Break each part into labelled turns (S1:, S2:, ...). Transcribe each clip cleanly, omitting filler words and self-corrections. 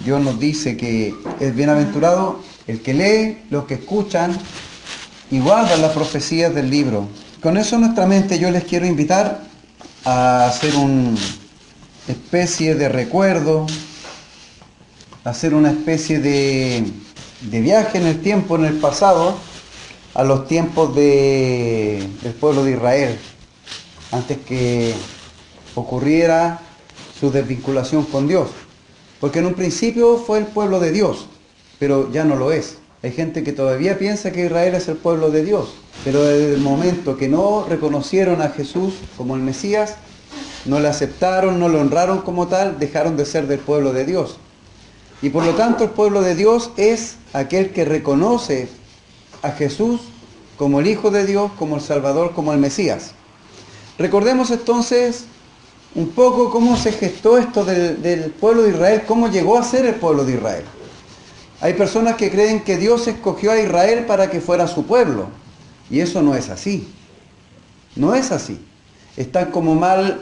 S1: Dios nos dice que es bienaventurado el que lee, los que escuchan y guardan las profecías del libro. Con eso en nuestra mente yo les quiero invitar a hacer una especie de recuerdo, a hacer una especie de viaje en el tiempo, en el pasado, a los tiempos del pueblo de Israel, antes que ocurriera su desvinculación con Dios. Porque en un principio fue el pueblo de Dios, pero ya no lo es. Hay gente que todavía piensa que Israel es el pueblo de Dios, pero desde el momento que no reconocieron a Jesús como el Mesías, no le aceptaron, no lo honraron como tal, dejaron de ser del pueblo de Dios. Y por lo tanto el pueblo de Dios es aquel que reconoce a Jesús como el Hijo de Dios, como el Salvador, como el Mesías. Recordemos entonces un poco cómo se gestó esto del pueblo de Israel, cómo llegó a ser el pueblo de Israel. Hay personas que creen que Dios escogió a Israel para que fuera su pueblo, y eso no es así. No es así. Están como mal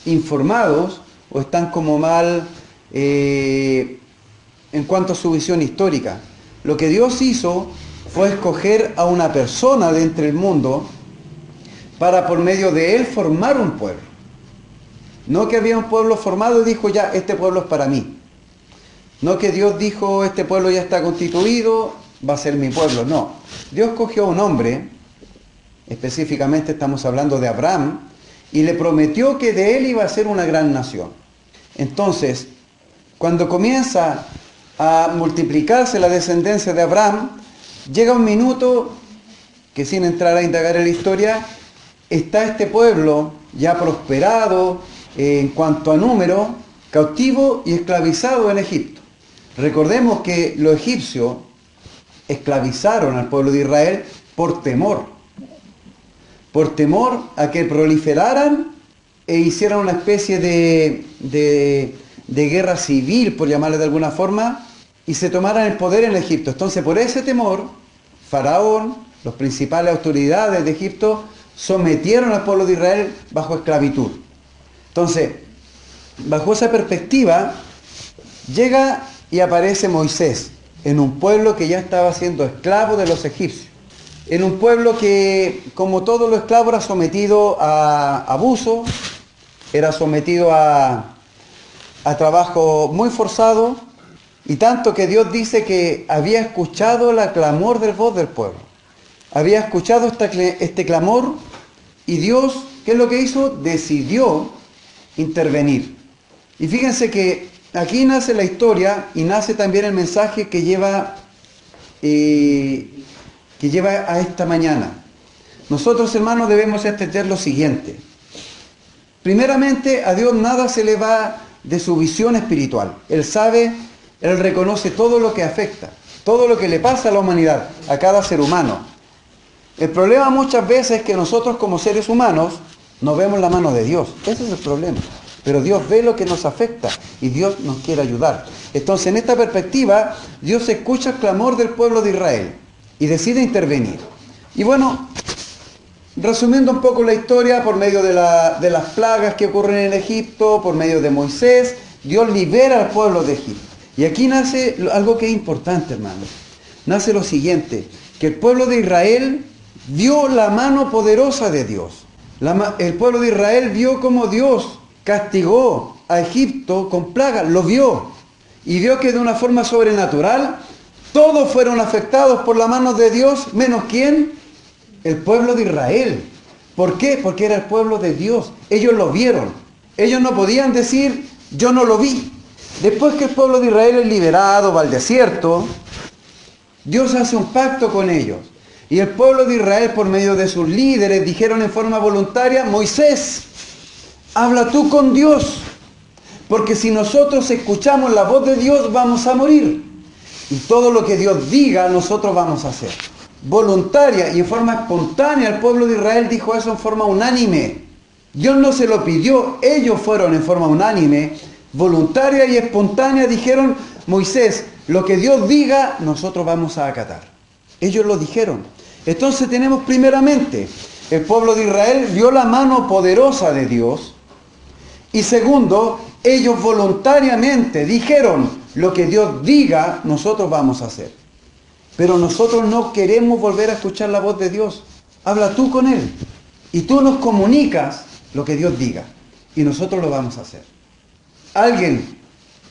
S1: informados o están como mal en cuanto a su visión histórica. Lo que Dios hizo fue escoger a una persona de entre el mundo para por medio de él formar un pueblo. No que había un pueblo formado y dijo ya, este pueblo es para mí. No que Dios dijo, este pueblo ya está constituido, va a ser mi pueblo. No. Dios cogió a un hombre, específicamente estamos hablando de Abraham, y le prometió que de él iba a ser una gran nación. Entonces, cuando comienza a multiplicarse la descendencia de Abraham, llega un minuto que, sin entrar a indagar en la historia, está este pueblo ya prosperado en cuanto a número, cautivo y esclavizado en Egipto. Recordemos que los egipcios esclavizaron al pueblo de Israel por temor a que proliferaran e hicieran una especie de guerra civil, por llamarle de alguna forma, y se tomaran el poder en Egipto. Entonces, por ese temor, Faraón, las principales autoridades de Egipto, sometieron al pueblo de Israel bajo esclavitud. Entonces, bajo esa perspectiva, llega y aparece Moisés en un pueblo que ya estaba siendo esclavo de los egipcios. En un pueblo que, como todo lo esclavo, era sometido a abuso, era sometido a trabajo muy forzado, y tanto que Dios dice que había escuchado la clamor del voz del pueblo. Había escuchado este clamor, y Dios, ¿qué es lo que hizo? Decidió intervenir. Y fíjense que aquí nace la historia y nace también el mensaje que lleva a esta mañana. Nosotros, hermanos, debemos entender lo siguiente. Primeramente, a Dios nada se le va de su visión espiritual. Él sabe, Él reconoce todo lo que afecta, todo lo que le pasa a la humanidad, a cada ser humano. El problema muchas veces es que nosotros como seres humanos no vemos la mano de Dios. Ese es el problema. Pero Dios ve lo que nos afecta y Dios nos quiere ayudar. Entonces, en esta perspectiva, Dios escucha el clamor del pueblo de Israel y decide intervenir. Y bueno, resumiendo un poco la historia, por medio de las plagas que ocurren en Egipto, por medio de Moisés, Dios libera al pueblo de Egipto. Y aquí nace algo que es importante, hermanos. Nace lo siguiente, que el pueblo de Israel vio la mano poderosa de Dios. El pueblo de Israel vio cómo Dios castigó a Egipto con plagas, lo vio. Y vio que de una forma sobrenatural todos fueron afectados por la mano de Dios, menos ¿quién? El pueblo de Israel. ¿Por qué? Porque era el pueblo de Dios. Ellos lo vieron. Ellos no podían decir, yo no lo vi. Después que el pueblo de Israel es liberado, va al desierto, Dios hace un pacto con ellos. Y el pueblo de Israel, por medio de sus líderes, dijeron en forma voluntaria, Moisés, habla tú con Dios, porque si nosotros escuchamos la voz de Dios, vamos a morir. Y todo lo que Dios diga, nosotros vamos a hacer. Voluntaria y en forma espontánea, el pueblo de Israel dijo eso en forma unánime. Dios no se lo pidió, ellos fueron en forma unánime, voluntaria y espontánea, dijeron, Moisés, lo que Dios diga, nosotros vamos a acatar. Ellos lo dijeron. Entonces tenemos primeramente, el pueblo de Israel vio la mano poderosa de Dios. Y segundo, ellos voluntariamente dijeron, lo que Dios diga, nosotros vamos a hacer. Pero nosotros no queremos volver a escuchar la voz de Dios. Habla tú con Él. Y tú nos comunicas lo que Dios diga. Y nosotros lo vamos a hacer. ¿Alguien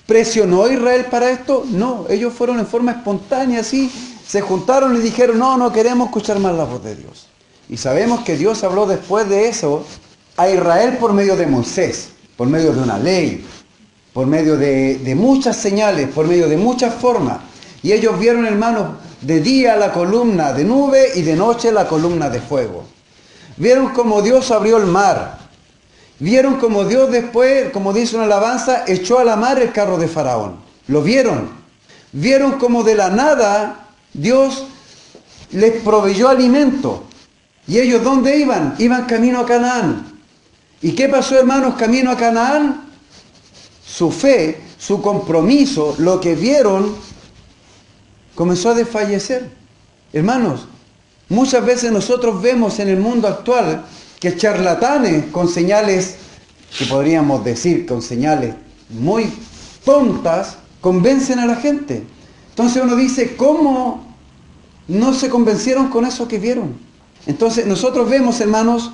S1: presionó a Israel para esto? No, ellos fueron en forma espontánea, así. Se juntaron y dijeron, no queremos escuchar más la voz de Dios. Y sabemos que Dios habló después de eso a Israel por medio de Moisés, por medio de una ley, por medio de muchas señales, por medio de muchas formas. Y ellos vieron, hermanos, de día la columna de nube y de noche la columna de fuego. Vieron cómo Dios abrió el mar. Vieron cómo Dios después, como dice una alabanza, echó a la mar el carro de Faraón. Lo vieron. Vieron cómo de la nada Dios les proveyó alimento. ¿Y ellos dónde iban? Iban camino a Canaán. ¿Y qué pasó, hermanos, camino a Canaán? Su fe, su compromiso, lo que vieron, comenzó a desfallecer. Hermanos, muchas veces nosotros vemos en el mundo actual que charlatanes con señales, que podríamos decir con señales muy tontas, convencen a la gente. Entonces uno dice, ¿cómo no se convencieron con eso que vieron? Entonces nosotros vemos, hermanos,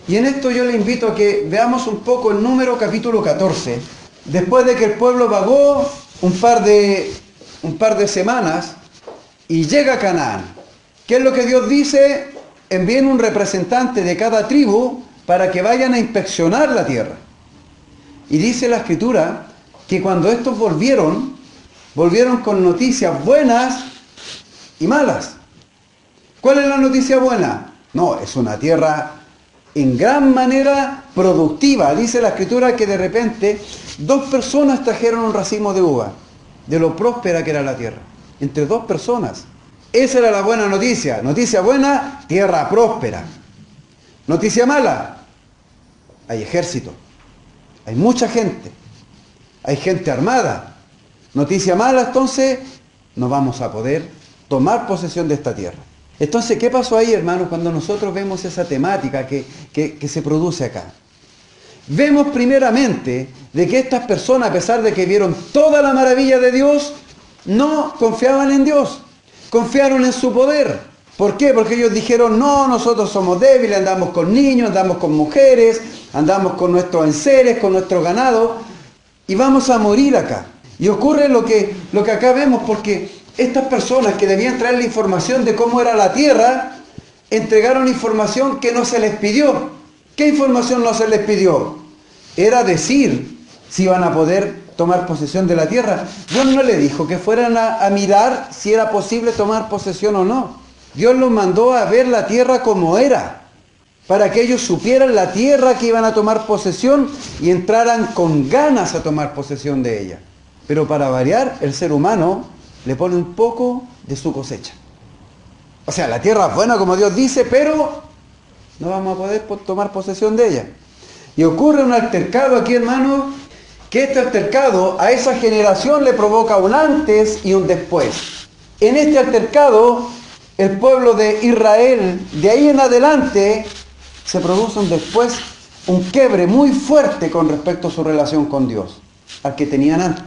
S1: y en esto yo le invito a que veamos un poco el Número capítulo 14. Después de que el pueblo vagó un par de semanas y llega a Canaán. ¿Qué es lo que Dios dice? Envíen un representante de cada tribu para que vayan a inspeccionar la tierra. Y dice la Escritura que cuando estos volvieron con noticias buenas y malas. ¿Cuál es la noticia buena? No, es una tierra en gran manera productiva. Dice la Escritura que de repente 2 personas trajeron un racimo de uva, de lo próspera que era la tierra. Entre 2 personas. Esa era la buena noticia. Noticia buena, tierra próspera. Noticia mala, hay ejército. Hay mucha gente. Hay gente armada. Noticia mala, entonces, no vamos a poder tomar posesión de esta tierra. Entonces, ¿qué pasó ahí, hermanos, cuando nosotros vemos esa temática que se produce acá? Vemos primeramente de que estas personas, a pesar de que vieron toda la maravilla de Dios, no confiaban en Dios, confiaron en su poder. ¿Por qué? Porque ellos dijeron, no, nosotros somos débiles, andamos con niños, andamos con mujeres, andamos con nuestros enseres, con nuestro ganado, y vamos a morir acá. Y ocurre lo que acá vemos, porque estas personas que debían traer la información de cómo era la tierra, entregaron información que no se les pidió. ¿Qué información no se les pidió? Era decir si iban a poder tomar posesión de la tierra. Dios no le dijo que fueran a mirar si era posible tomar posesión o no. Dios los mandó a ver la tierra como era, para que ellos supieran la tierra que iban a tomar posesión y entraran con ganas a tomar posesión de ella. Pero para variar, el ser humano le pone un poco de su cosecha. O sea, la tierra es buena como Dios dice, pero no vamos a poder tomar posesión de ella. Y ocurre un altercado aquí, hermano, que este altercado a esa generación le provoca un antes y un después. En este altercado, el pueblo de Israel, de ahí en adelante, se produce un después, un quiebre muy fuerte con respecto a su relación con Dios, al que tenían antes.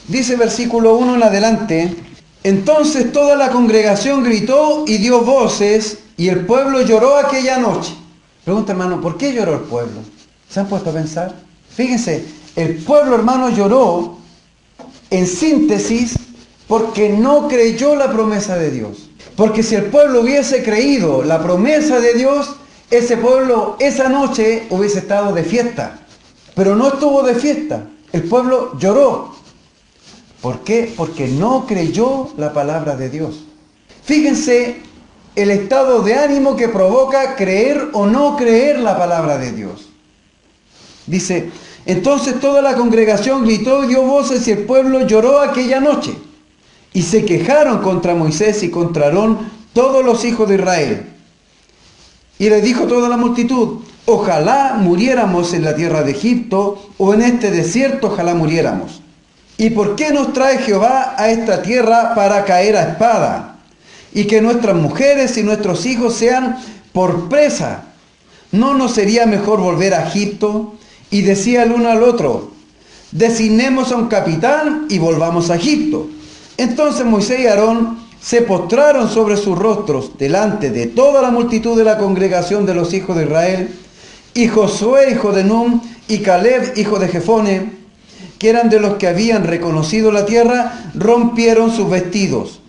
S1: Dice versículo 1 en adelante, entonces toda la congregación gritó y dio voces, y el pueblo lloró aquella noche. Pregunta, hermano, ¿por qué lloró el pueblo? ¿Se han puesto a pensar? Fíjense, el pueblo, hermano, lloró, en síntesis, porque no creyó la promesa de Dios. Porque si el pueblo hubiese creído la promesa de Dios, ese pueblo esa noche hubiese estado de fiesta. Pero no estuvo de fiesta. El pueblo lloró. ¿Por qué? Porque no creyó la palabra de Dios. Fíjense el estado de ánimo que provoca creer o no creer la palabra de Dios. Dice, entonces toda la congregación gritó y dio voces y el pueblo lloró aquella noche. Y se quejaron contra Moisés y contra Aarón todos los hijos de Israel. Y le dijo toda la multitud, ojalá muriéramos en la tierra de Egipto o en este desierto, ojalá muriéramos. ¿Y por qué nos trae Jehová a esta tierra para caer a espada? Y que nuestras mujeres y nuestros hijos sean por presa. ¿No nos sería mejor volver a Egipto? Y decía el uno al otro, designemos a un capitán y volvamos a Egipto. Entonces Moisés y Aarón se postraron sobre sus rostros delante de toda la multitud de la congregación de los hijos de Israel, y Josué, hijo de Nun, y Caleb, hijo de Jefone, que eran de los que habían reconocido la tierra, rompieron sus vestidos.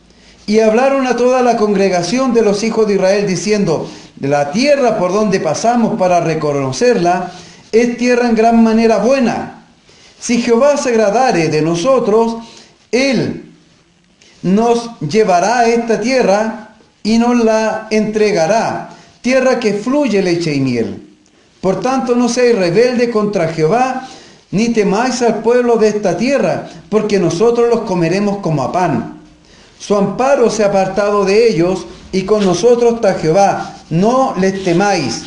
S1: Y hablaron a toda la congregación de los hijos de Israel, diciendo: la tierra por donde pasamos para reconocerla, es tierra en gran manera buena. Si Jehová se agradare de nosotros, Él nos llevará a esta tierra y nos la entregará, tierra que fluye leche y miel. Por tanto, no seáis rebelde contra Jehová, ni temáis al pueblo de esta tierra, porque nosotros los comeremos como a pan. Su amparo se ha apartado de ellos, y con nosotros está Jehová, no les temáis.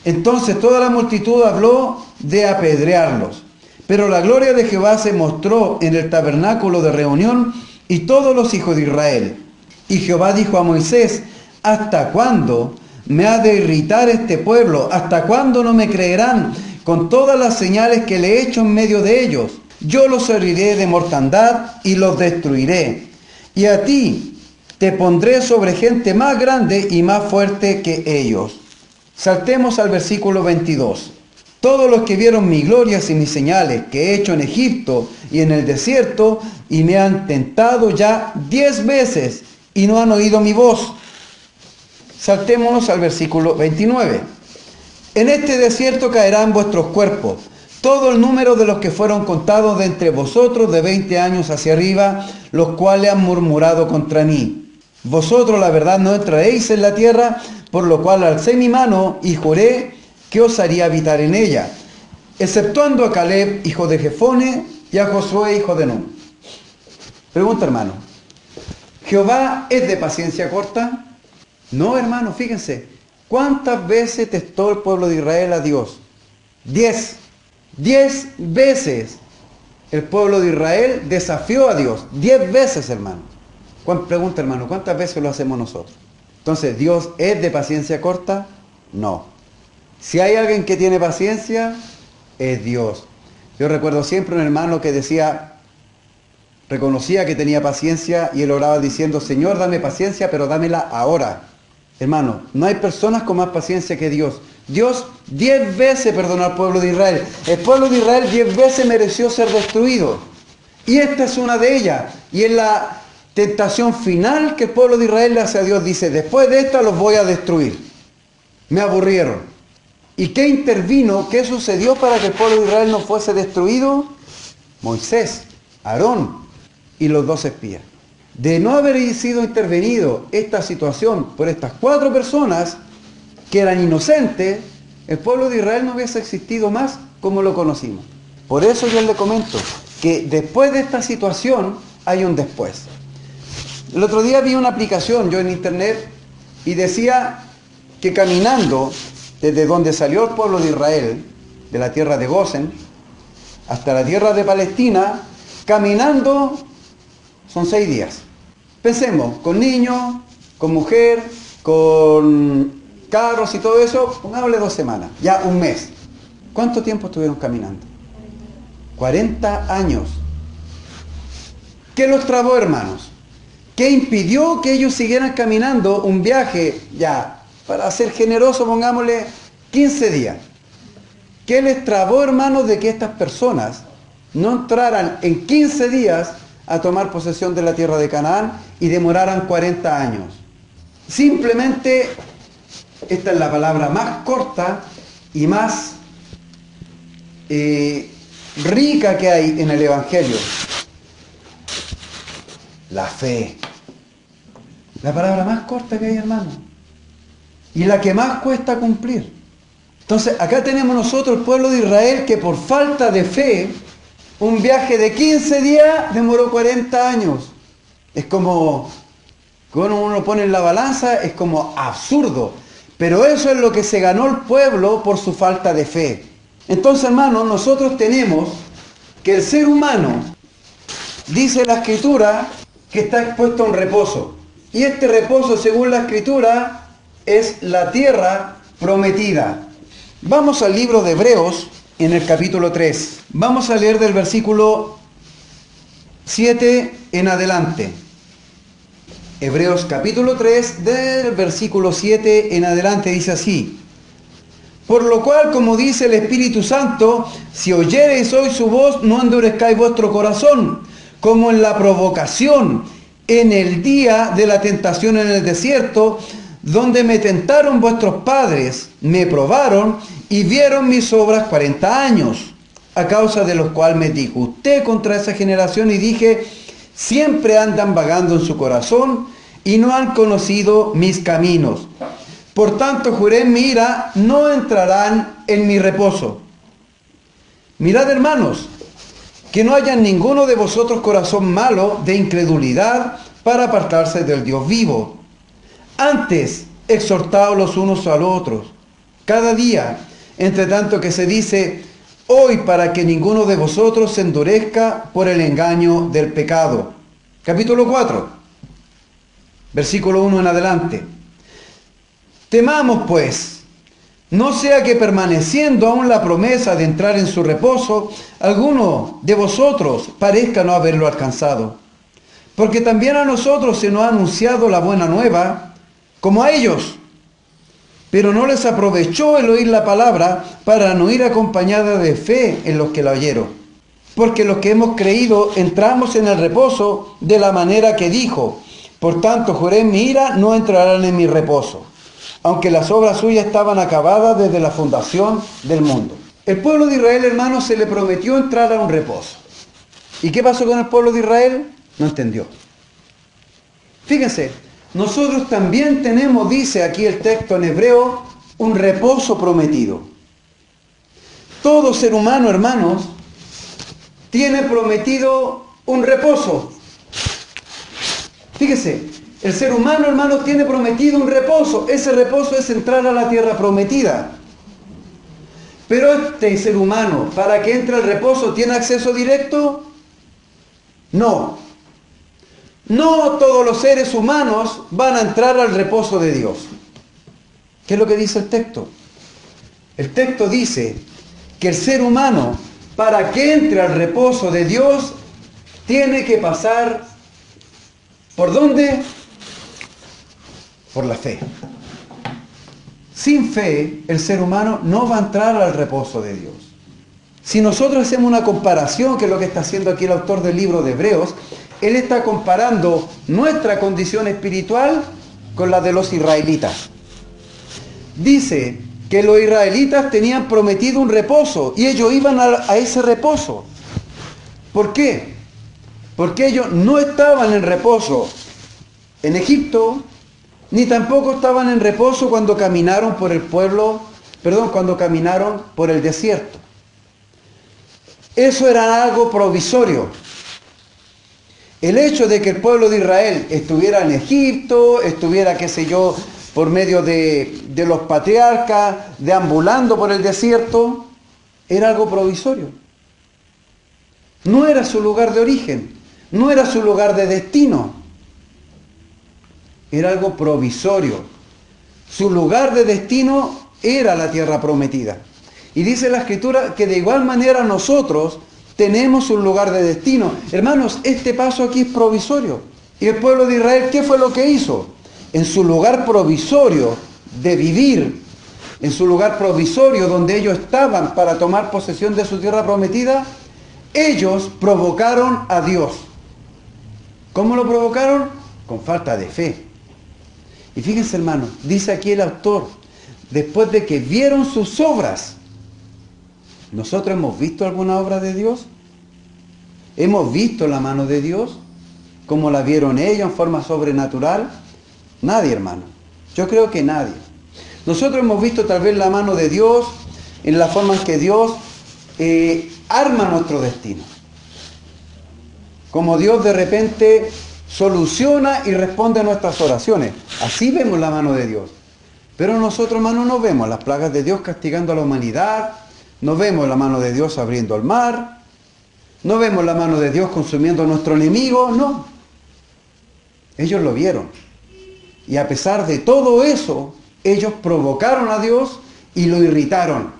S1: Entonces toda la multitud habló de apedrearlos. Pero la gloria de Jehová se mostró en el tabernáculo de reunión, y todos los hijos de Israel. Y Jehová dijo a Moisés: ¿hasta cuándo me ha de irritar este pueblo? ¿Hasta cuándo no me creerán con todas las señales que le he hecho en medio de ellos? Yo los heriré de mortandad y los destruiré. Y a ti te pondré sobre gente más grande y más fuerte que ellos. Saltemos al versículo 22. Todos los que vieron mis glorias y mis señales que he hecho en Egipto y en el desierto, y me han tentado ya 10 veces, y no han oído mi voz. Saltémonos al versículo 29. En este desierto caerán vuestros cuerpos, todo el número de los que fueron contados de entre vosotros de 20 años hacia arriba, los cuales han murmurado contra mí. Vosotros la verdad no entraréis en la tierra, por lo cual alcé mi mano y juré que os haría habitar en ella, exceptuando a Caleb, hijo de Jefone, y a Josué, hijo de Nun. Pregunta, hermano: ¿Jehová es de paciencia corta? No, hermano, fíjense. ¿Cuántas veces testó el pueblo de Israel a Dios? 10. 10 veces el pueblo de Israel desafió a Dios. 10 veces, hermano. Pregunta, hermano, ¿cuántas veces lo hacemos nosotros? Entonces, ¿Dios es de paciencia corta? No. Si hay alguien que tiene paciencia, es Dios. Yo recuerdo siempre un hermano que reconocía que tenía paciencia, y él oraba diciendo: Señor, dame paciencia, pero dámela ahora. Hermano, no hay personas con más paciencia que Dios. Dios 10 veces perdonó al pueblo de Israel. El pueblo de Israel 10 veces mereció ser destruido. Y esta es una de ellas. Y es la tentación final que el pueblo de Israel le hace a Dios. Dice: después de esta los voy a destruir. Me aburrieron. ¿Y qué intervino? ¿Qué sucedió para que el pueblo de Israel no fuese destruido? Moisés, Aarón y los 2 espías. De no haber sido intervenido esta situación por estas 4 personas que eran inocentes, el pueblo de Israel no hubiese existido más como lo conocimos. Por eso yo le comento que después de esta situación hay un después. El otro día vi una aplicación yo en internet y decía que caminando desde donde salió el pueblo de Israel, de la tierra de Gosén, hasta la tierra de Palestina, caminando son 6 días. Pensemos, con niños, con mujer, con carros y todo eso, pongámosle 2 semanas, ya un mes. ¿Cuánto tiempo estuvieron caminando? 40 años. ¿Qué los trabó, hermanos? ¿Qué impidió que ellos siguieran caminando un viaje, ya, para ser generoso, pongámosle 15 días? ¿Qué les trabó, hermanos, de que estas personas no entraran en 15 días a tomar posesión de la tierra de Canaán y demoraran 40 años? Simplemente, esta es la palabra más corta y más rica que hay en el Evangelio: la fe. La palabra más corta que hay, hermano, y la que más cuesta cumplir. Entonces, acá tenemos nosotros el pueblo de Israel que por falta de fe, un viaje de 15 días demoró 40 años. Es como, cuando uno lo pone en la balanza, es como absurdo. Pero eso es lo que se ganó el pueblo por su falta de fe. Entonces, hermanos, nosotros tenemos que el ser humano, dice la Escritura, que está expuesto a un reposo. Y este reposo, según la Escritura, es la tierra prometida. Vamos al libro de Hebreos, en el capítulo 3. Vamos a leer del versículo 7 en adelante. Hebreos capítulo 3, del versículo 7 en adelante, dice así: por lo cual, como dice el Espíritu Santo, si oyereis hoy su voz, no endurezcáis vuestro corazón, como en la provocación, en el día de la tentación en el desierto, donde me tentaron vuestros padres, me probaron y vieron mis obras 40 años, a causa de los cuales me disgusté contra esa generación y dije, siempre andan vagando en su corazón y no han conocido mis caminos. Por tanto, juré en mi ira, no entrarán en mi reposo. Mirad, hermanos, que no haya en ninguno de vosotros corazón malo de incredulidad para apartarse del Dios vivo. Antes, exhortaos los unos a los otros, cada día, entre tanto que se dice, hoy, para que ninguno de vosotros se endurezca por el engaño del pecado. Capítulo 4, versículo 1 en adelante. Temamos, pues, no sea que permaneciendo aún la promesa de entrar en su reposo, alguno de vosotros parezca no haberlo alcanzado. Porque también a nosotros se nos ha anunciado la buena nueva, como a ellos. Pero no les aprovechó el oír la palabra para no ir acompañada de fe en los que la oyeron. Porque los que hemos creído entramos en el reposo de la manera que dijo. Por tanto, juré en mi ira, no entrarán en mi reposo, aunque las obras suyas estaban acabadas desde la fundación del mundo. El pueblo de Israel, hermanos, se le prometió entrar a un reposo. ¿Y qué pasó con el pueblo de Israel? No entendió. Fíjense, nosotros también tenemos, dice aquí el texto en hebreo, un reposo prometido. Todo ser humano, hermanos, tiene prometido un reposo. Fíjese, el ser humano, hermanos, tiene prometido un reposo. Ese reposo es entrar a la tierra prometida. Pero este ser humano, para que entre al reposo, ¿tiene acceso directo? No. No todos los seres humanos van a entrar al reposo de Dios. ¿Qué es lo que dice el texto? El texto dice que el ser humano, para que entre al reposo de Dios, tiene que pasar ¿por dónde? Por la fe. Sin fe, el ser humano no va a entrar al reposo de Dios. Si nosotros hacemos una comparación, que es lo que está haciendo aquí el autor del libro de Hebreos, él está comparando nuestra condición espiritual con la de los israelitas. Dice que los israelitas tenían prometido un reposo y ellos iban a ese reposo. ¿Por qué? Porque ellos no estaban en reposo en Egipto, ni tampoco estaban en reposo cuando caminaron por el cuando caminaron por el desierto. Eso era algo provisorio. El hecho de que el pueblo de Israel estuviera en Egipto, estuviera, qué sé yo, por medio de los patriarcas, deambulando por el desierto, era algo provisorio. No era su lugar de origen, no era su lugar de destino. Era algo provisorio. Su lugar de destino era la tierra prometida. Y dice la Escritura que de igual manera nosotros tenemos un lugar de destino. Hermanos, este paso aquí es provisorio. ¿Y el pueblo de Israel qué fue lo que hizo? En su lugar provisorio de vivir, en su lugar provisorio donde ellos estaban para tomar posesión de su tierra prometida, ellos provocaron a Dios. ¿Cómo lo provocaron? Con falta de fe. Y fíjense, hermanos, dice aquí el autor, después de que vieron sus obras, ¿nosotros hemos visto alguna obra de Dios? ¿Hemos visto la mano de Dios? ¿Cómo la vieron ellos en forma sobrenatural? Nadie, hermano. Yo creo que nadie. Nosotros hemos visto tal vez la mano de Dios en la forma en que Dios arma nuestro destino. Como Dios de repente soluciona y responde a nuestras oraciones. Así vemos la mano de Dios. Pero nosotros, hermanos, no vemos las plagas de Dios castigando a la humanidad, no vemos la mano de Dios abriendo el mar, no vemos la mano de Dios consumiendo a nuestro enemigo, no. Ellos lo vieron. Y a pesar de todo eso, ellos provocaron a Dios y lo irritaron.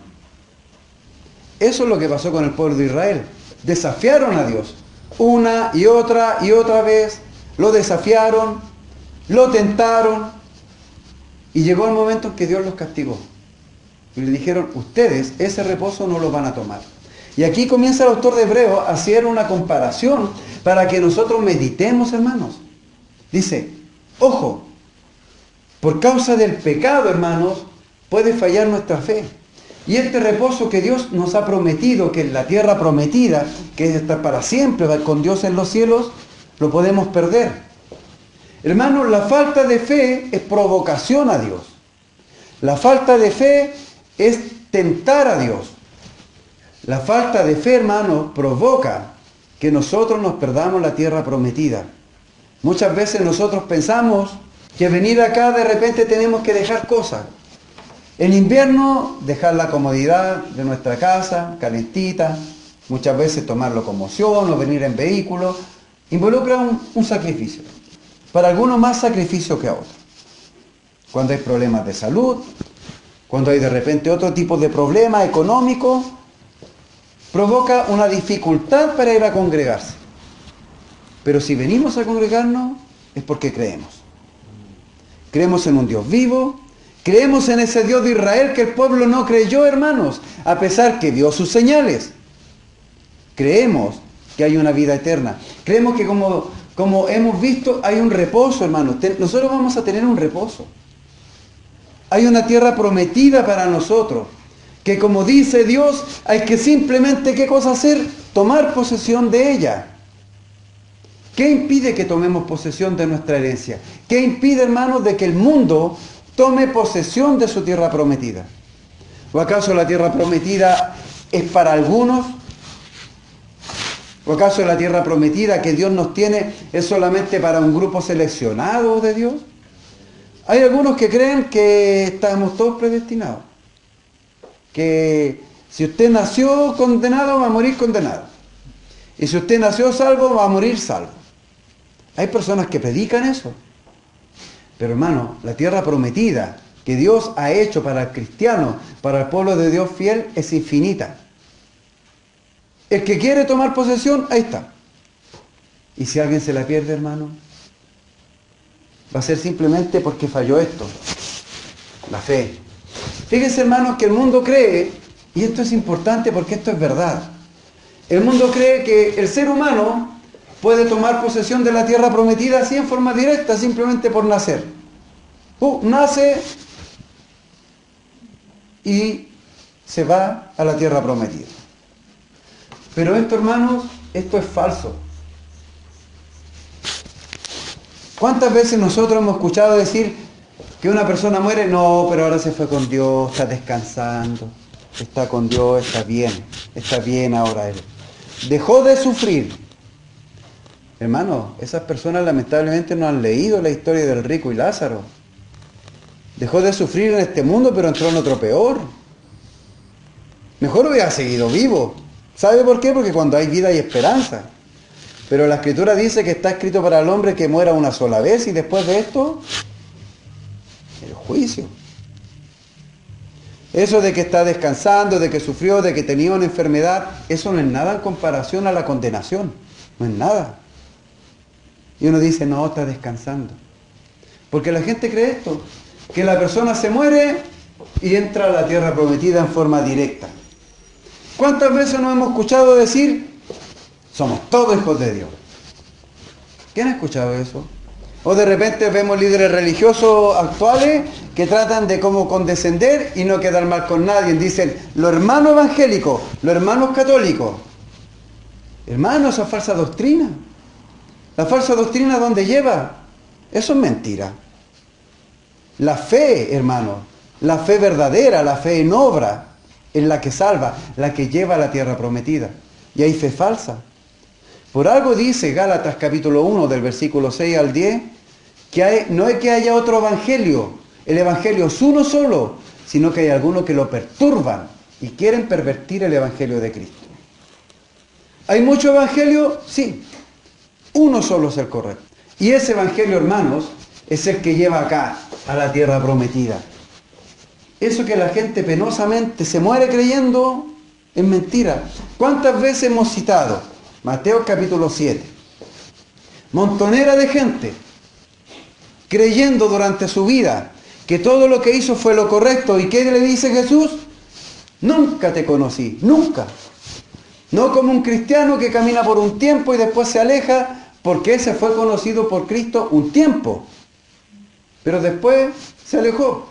S1: Eso es lo que pasó con el pueblo de Israel. Desafiaron a Dios. Una y otra vez. Lo desafiaron, lo tentaron. Y llegó el momento en que Dios los castigó. Y le dijeron, ustedes ese reposo no lo van a tomar. Y aquí comienza el autor de Hebreos a hacer una comparación para que nosotros meditemos, hermanos. Dice, ojo, por causa del pecado, hermanos, puede fallar nuestra fe. Y este reposo que Dios nos ha prometido, que es la tierra prometida, que es estar para siempre con Dios en los cielos, lo podemos perder. Hermanos, la falta de fe es provocación a Dios. La falta de fe es tentar a Dios. La falta de fe, hermanos, provoca que nosotros nos perdamos la tierra prometida. Muchas veces nosotros pensamos que venir acá de repente tenemos que dejar cosas. En invierno, dejar la comodidad de nuestra casa, calentita, muchas veces tomar locomoción o venir en vehículo, involucra un sacrificio. Para algunos más sacrificio que a otros. Cuando hay problemas de salud, cuando hay de repente otro tipo de problema económico, provoca una dificultad para ir a congregarse. Pero si venimos a congregarnos es porque creemos. Creemos en un Dios vivo, creemos en ese Dios de Israel que el pueblo no creyó, hermanos, a pesar que dio sus señales. Creemos que hay una vida eterna. Creemos que como hemos visto, hay un reposo, hermanos. Nosotros vamos a tener un reposo. Hay una tierra prometida para nosotros, que como dice Dios, hay que simplemente, ¿qué cosa hacer? Tomar posesión de ella. ¿Qué impide que tomemos posesión de nuestra herencia? ¿Qué impide, hermanos, de que el mundo tome posesión de su tierra prometida? ¿O acaso la tierra prometida es para algunos? ¿O acaso la tierra prometida que Dios nos tiene es solamente para un grupo seleccionado de Dios? Hay algunos que creen que estamos todos predestinados. Que si usted nació condenado, va a morir condenado. Y si usted nació salvo, va a morir salvo. Hay personas que predican eso. Pero hermano, la tierra prometida que Dios ha hecho para el cristiano, para el pueblo de Dios fiel, es infinita. El que quiere tomar posesión, ahí está. Y si alguien se la pierde, hermano, va a ser simplemente porque falló esto, la fe. Fíjense, hermanos, que el mundo cree, y esto es importante porque esto es verdad, el mundo cree que el ser humano puede tomar posesión de la tierra prometida así en forma directa, simplemente por nacer. Nace y se va a la tierra prometida. Pero esto, hermanos, esto es falso. ¿Cuántas veces nosotros hemos escuchado decir que una persona muere? No, pero ahora se fue con Dios, está descansando, está con Dios, está bien ahora él. Dejó de sufrir. Hermano, esas personas lamentablemente no han leído la historia del rico y Lázaro. Dejó de sufrir en este mundo, pero entró en otro peor. Mejor hubiera seguido vivo. ¿Sabe por qué? Porque cuando hay vida hay esperanza. Pero la Escritura dice que está escrito para el hombre que muera una sola vez y después de esto, el juicio. Eso de que está descansando, de que sufrió, de que tenía una enfermedad, eso no es nada en comparación a la condenación. No es nada. Y uno dice, no, está descansando. Porque la gente cree esto, que la persona se muere y entra a la tierra prometida en forma directa. ¿Cuántas veces nos hemos escuchado decir, somos todos hijos de Dios? ¿Quién ha escuchado eso? O de repente vemos líderes religiosos actuales que tratan de como condescender y no quedar mal con nadie. Dicen, los hermanos evangélicos, los hermanos católicos. Hermanos, esa falsa doctrina. La falsa doctrina, ¿dónde lleva? Eso es mentira. La fe, hermano, la fe verdadera, la fe en obra, es la que salva, la que lleva a la tierra prometida. Y hay fe falsa. Por algo dice Gálatas capítulo 1 del versículo 6 al 10, que no es que haya otro evangelio, el evangelio es uno solo, sino que hay algunos que lo perturban y quieren pervertir el evangelio de Cristo. ¿Hay mucho evangelio? Sí. Uno solo es el correcto. Y ese evangelio, hermanos, es el que lleva acá, a la tierra prometida. Eso que la gente penosamente se muere creyendo, Es mentira. ¿Cuántas veces hemos citado Mateo capítulo 7? Montonera de gente creyendo durante su vida que todo lo que hizo fue lo correcto. ¿Y qué le dice Jesús? Nunca te conocí, nunca. No como un cristiano que camina por un tiempo y después se aleja, porque ese fue conocido por Cristo un tiempo, pero después se alejó.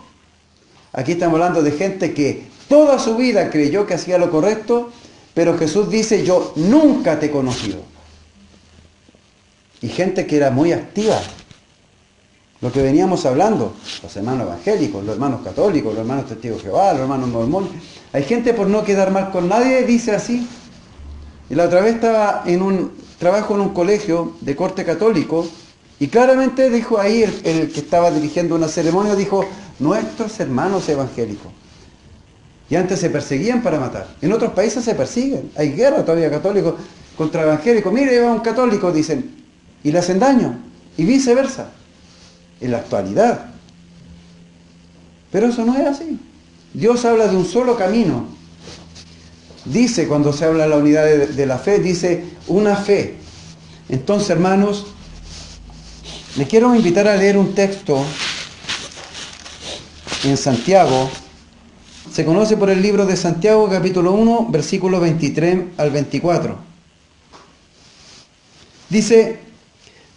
S1: Aquí estamos hablando de gente que toda su vida creyó que hacía lo correcto, pero Jesús dice, yo nunca te he conocido. Y gente que era muy activa. Lo que veníamos hablando, los hermanos evangélicos, los hermanos católicos, los hermanos testigos de Jehová, los hermanos mormones. Hay gente por no quedar mal con nadie, dice así. Y la otra vez estaba trabajo en un colegio de corte católico, y claramente dijo ahí el que estaba dirigiendo una ceremonia, dijo, nuestros hermanos evangélicos. Y antes se perseguían para matar. En otros países se persiguen. Hay guerra todavía católicos contra evangélicos. Mire, va un católico, dicen, y le hacen daño. Y viceversa. En la actualidad. Pero eso no es así. Dios habla de un solo camino. Dice, cuando se habla de la unidad de la fe, dice una fe. Entonces, hermanos, les quiero invitar a leer un texto en Santiago. Se conoce por el libro de Santiago, capítulo 1, versículos 23 al 24. Dice,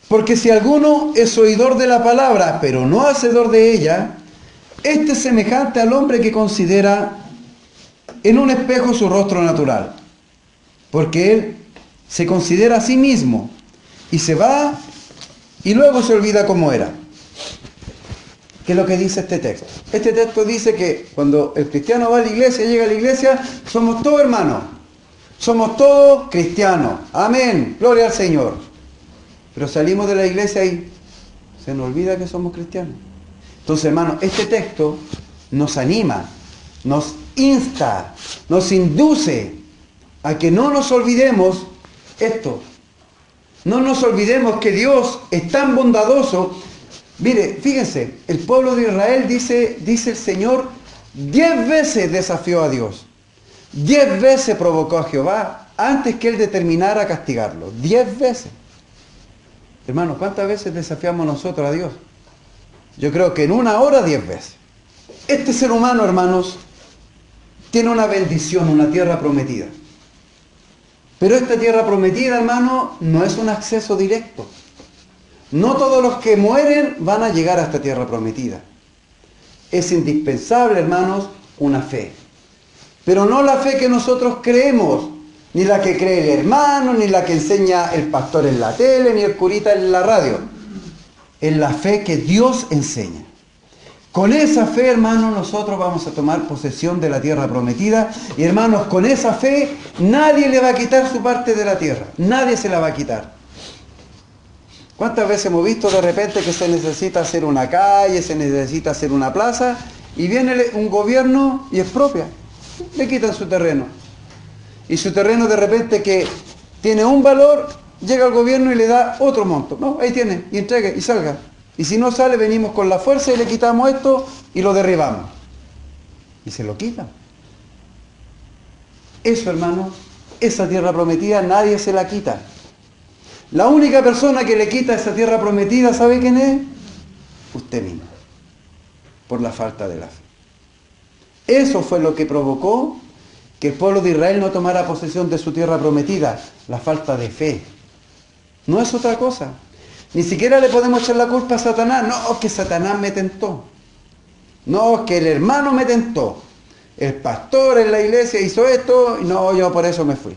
S1: porque si alguno es oidor de la palabra, pero no hacedor de ella, este es semejante al hombre que considera en un espejo su rostro natural, porque él se considera a sí mismo y se va y luego se olvida cómo era. ¿Qué es lo que dice este texto? Este texto dice que cuando el cristiano va a la iglesia, llega a la iglesia, somos todos hermanos, somos todos cristianos, amén, gloria al Señor. Pero salimos de la iglesia y se nos olvida que somos cristianos. Entonces, hermanos, este texto nos anima, nos insta, nos induce a que no nos olvidemos esto. No nos olvidemos que Dios es tan bondadoso. Mire, fíjense, el pueblo de Israel dice el Señor, 10 veces desafió a Dios. 10 veces provocó a Jehová antes que Él determinara castigarlo. 10 veces. Hermanos, ¿cuántas veces desafiamos nosotros a Dios? Yo creo que en una hora 10 veces. Este ser humano, hermanos, tiene una bendición, una tierra prometida. Pero esta tierra prometida, hermano, no es un acceso directo. No todos los que mueren van a llegar a esta tierra prometida. Es indispensable, hermanos, una fe. Pero no la fe que nosotros creemos, ni la que cree el hermano, ni la que enseña el pastor en la tele, ni el curita en la radio. Es la fe que Dios enseña. Con esa fe, hermanos, nosotros vamos a tomar posesión de la tierra prometida. Y hermanos, con esa fe, nadie le va a quitar su parte de la tierra. Nadie se la va a quitar. ¿Cuántas veces hemos visto de repente que se necesita hacer una calle, se necesita hacer una plaza, y viene un gobierno y expropia? Le quitan su terreno. Y su terreno de repente que tiene un valor, llega el gobierno y le da otro monto. No, ahí tiene, y entregue, y salga. Y si no sale, venimos con la fuerza y le quitamos esto y lo derribamos. Y se lo quitan. Eso, hermano, esa tierra prometida nadie se la quita. La única persona que le quita esa tierra prometida, ¿sabe quién es? Usted mismo. Por la falta de la fe. Eso fue lo que provocó que el pueblo de Israel no tomara posesión de su tierra prometida. La falta de fe. No es otra cosa. Ni siquiera le podemos echar la culpa a Satanás. No, que Satanás me tentó. No, que el hermano me tentó. El pastor en la iglesia hizo esto. Y no, yo por eso me fui.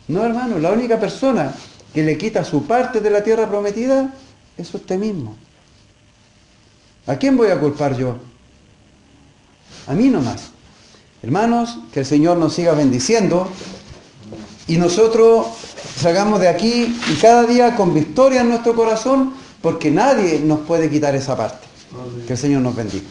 S1: No, hermano, la única persona que le quita su parte de la tierra prometida es usted mismo. ¿A quién voy a culpar yo? A mí nomás. Hermanos, que el Señor nos siga bendiciendo y nosotros salgamos de aquí y cada día con victoria en nuestro corazón, porque nadie nos puede quitar esa parte. Que el Señor nos bendiga.